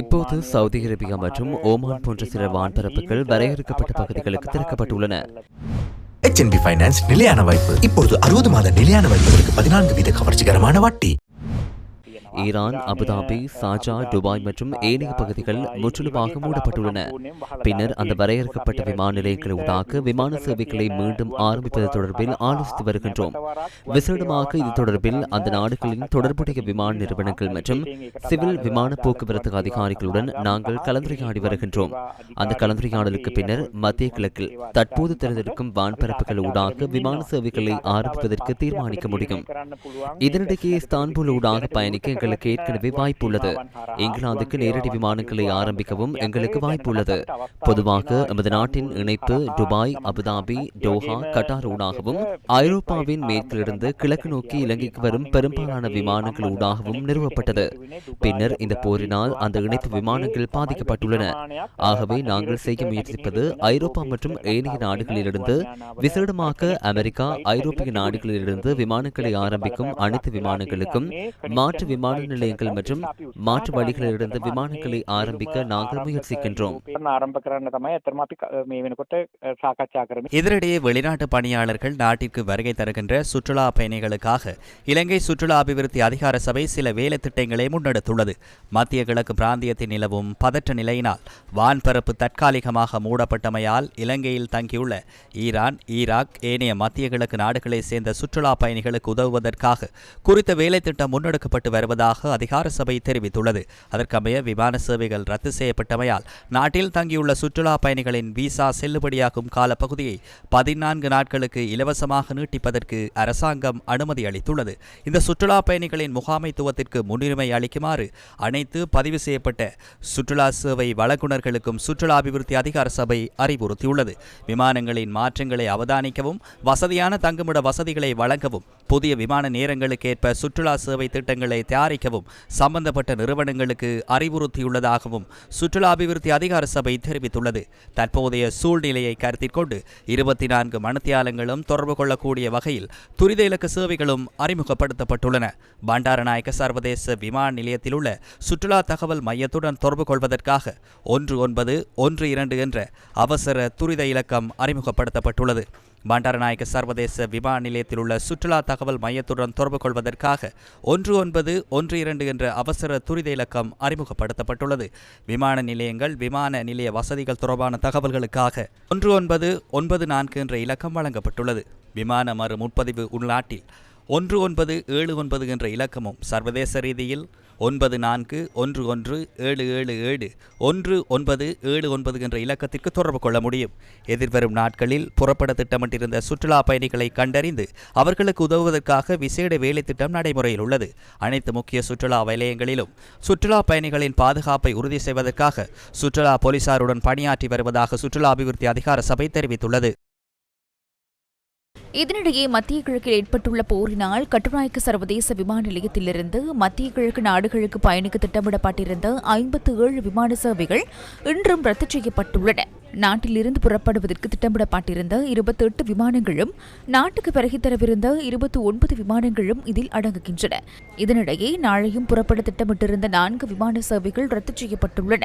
இப்போது Saudi Arabia மற்றும் Oman போன்ற சில வான்பரப்புகள் வரையறுக்கப்பட்ட பகுதிகளுக்கு திறக்கப்பட்டுள்ளன. HNB ஃபைனான்ஸ் நிலையான வாய்ப்பு. இப்போது 60 மாத நிலையான வாய்ப்புகளுக்கு 14% கவர்ச்சிகரமான வட்டி. ஈரான், அபுதாபி, சார்ஜா, துபாய் மற்றும் ஏனைய பகுதிகள் முற்றிலுமாக மூடப்பட்டுள்ளன. பின்னர் அந்த வரையறுக்கப்பட்ட விமான நிலையங்களூடாக விமான சேவைகளை மீண்டும் ஆரம்பிப்பது தொடர்பில் ஆலோசித்து வருகின்றோம். விசேடமாக இது தொடர்பில் அந்த நாடுகளின் தொடர்புடைய விமான நிறுவனங்கள் மற்றும் சிவில் விமான போக்குவரத்து அதிகாரிகளுடன் நாங்கள் கலந்துரையாடி வருகின்றோம். அந்த கலந்துரையாடலுக்கு பின்னர் மத்திய கிழக்கில் தற்போது திறந்திருக்கும் வான்பரப்புகள் ஊடாக விமான சேவைகளை ஆரம்பிப்பதற்கு தீர்மானிக்க முடியும். இதனிடையே இஸ்தான்புல் ஊடாக பயணிக்க எங்களுக்கு ஏற்கனவே வாய்ப்பு உள்ளது. இங்கிலாந்துக்கு நேரடி விமானங்களை ஆரம்பிக்கவும் எங்களுக்கு வாய்ப்பு உள்ளது. பொதுவாக எமது நாட்டின் இணைப்பு துபாய், அபுதாபி, டோஹா, கட்டார் ஊடாகவும் ஐரோப்பாவின் மேற்கிலிருந்து கிழக்கு நோக்கி இலங்கைக்கு வரும் பெரும்பாலான விமானங்கள் ஊடாகவும் நிறுவப்பட்டது. பின்னர் இந்த போரினால் அந்த இணைப்பு விமானங்கள் பாதிக்கப்பட்டுள்ளன. ஆகவே நாங்கள் செய்ய முயற்சிப்பது ஐரோப்பா மற்றும் ஏனைய நாடுகளிலிருந்து, விசேடமாக அமெரிக்கா, ஐரோப்பிய நாடுகளிலிருந்து விமானங்களை ஆரம்பிக்கும் அனைத்து விமானங்களுக்கும் மாற்று விமான நிலையங்கள் மற்றும் மாற்று வழிகளிலிருந்து விமானங்களை ஆரம்பிக்க நாங்கள் முயற்சிக்கின்றோம். இதனிடையே வெளிநாட்டு பணியாளர்கள் நாட்டிற்கு வருகை தருகின்ற சுற்றுலா பயணிகளுக்காக இலங்கை சுற்றுலா அபிவிருத்தி அதிகார சபை சில வேலை திட்டங்களை முன்னெடுத்துள்ளது. மத்திய கிழக்கு பிராந்தியத்தில் நிலவும் பதற்ற நிலையினால் வான்பரப்பு தற்காலிகமாக மூடப்பட்டமையால் இலங்கையில் தங்கியுள்ள ஈரான், ஈராக், ஏனைய மத்திய கிழக்கு நாடுகளைச் சேர்ந்த சுற்றுலா பயணிகளுக்கு உதவுவதற்காக குறித்த வேலை திட்டம் முன்னெடுக்கப்பட்டு வருவதாக அதிகார சபை தெரிவித்துள்ளது. அதற்கமைய விமான சேவைகள் ரத்து செய்யப்பட்டமையால் நாட்டில் தங்கியுள்ள சுற்றுலா பயணிகளின் விசா செல்லுபடியாகும் காலப்பகுதியை 14 நாட்களுக்கு இலவசமாக நீட்டிப்பதற்கு அரசாங்கம் அனுமதி அளித்துள்ளது. இந்த சுற்றுலா பயணிகளின் முகாமைத்துவத்திற்கு முன்னுரிமை அளிக்குமாறு அனைத்து பதிவு செய்யப்பட்ட சுற்றுலா சேவை வழங்குனர்களுக்கும் சுற்றுலா அபிவிருத்தி அதிகார சபை அறிவுறுத்தியுள்ளது. விமானங்களின் மாற்றங்களை அவதானிக்கவும், வசதியான தங்குமிட வசதிகளை வழங்கவும், புதிய விமான நேரங்களுக்கேற்ப சுற்றுலா சேவை திட்டங்களை தயாரிக்கவும் சம்பந்தப்பட்ட நிறுவனங்களுக்கு அறிவுறுத்தியுள்ளதாகவும் சுற்றுலா அபிவிருத்தி அதிகார சபை தெரிவித்துள்ளது. தற்போதைய சூழ்நிலையை கருத்தில் கொண்டு 24 மணித்தியாலங்களும் தொடர்பு கொள்ளக்கூடிய வகையில் துரித இலக்க சேவைகளும் அறிமுகப்படுத்தப்பட்டுள்ளன. பண்டாரநாயக்க சர்வதேச விமான நிலையத்தில் உள்ள சுற்றுலா தகவல் மையத்துடன் தொடர்பு கொள்வதற்காக 1912 என்ற அவசர துரித இலக்கம் அறிமுகப்படுத்தப்பட்டுள்ளது. பண்டாரநாயக்க சர்வதேச விமான நிலையத்தில் உள்ள சுற்றுலா தகவல் மையத்துடன் தொடர்பு கொள்வதற்காக 1912 என்ற அவசர துரித இலக்கம் அறிமுகப்படுத்தப்பட்டுள்ளது. விமான நிலையங்கள், விமான நிலைய வசதிகள் தொடர்பான தகவல்களுக்காக 1994 என்ற இலக்கம் வழங்கப்பட்டுள்ளது. விமான மறு முன்பதிவு உள்நாட்டில் 1979 என்ற இலக்கமும், சர்வதேச ரீதியில் 941177719779 என்ற இலக்கத்திற்கு தொடர்பு கொள்ள முடியும். எதிர்வரும் நாட்களில் புறப்பட திட்டமிட்டிருந்த சுற்றுலா பயணிகளை கண்டறிந்து அவர்களுக்கு உதவுவதற்காக விசேட வேலை திட்டம் நடைமுறையில் உள்ளது. அனைத்து முக்கிய சுற்றுலா வலயங்களிலும் சுற்றுலா பயணிகளின் பாதுகாப்பை உறுதி செய்வதற்காக சுற்றுலா போலீசாருடன் பணியாற்றி வருவதாக சுற்றுலா அபிவிருத்தி அதிகார சபை தெரிவித்துள்ளது. இதனிடையே மத்திய கிழக்கில் ஏற்பட்டுள்ள போரினால் கட்டுநாயக்க சர்வதேச விமான நிலையத்திலிருந்து மத்திய கிழக்கு நாடுகளுக்கு பயணிக்க திட்டமிடப்பட்டிருந்த 57 விமான சேவைகள் இன்றும் ரத்து செய்யப்பட்டுள்ளன. நாட்டிலிருந்து புறப்படுவதற்கு திட்டமிடப்பட்டிருந்த 28 விமானங்களும் நாட்டுக்கு வருகை தரவிருந்த 29 விமானங்களும் இதில் அடங்குகின்றன. இதனிடையே நாளையும் புறப்பட திட்டமிட்டிருந்த 4 விமான சேவைகள் ரத்து செய்யப்பட்டுள்ளன.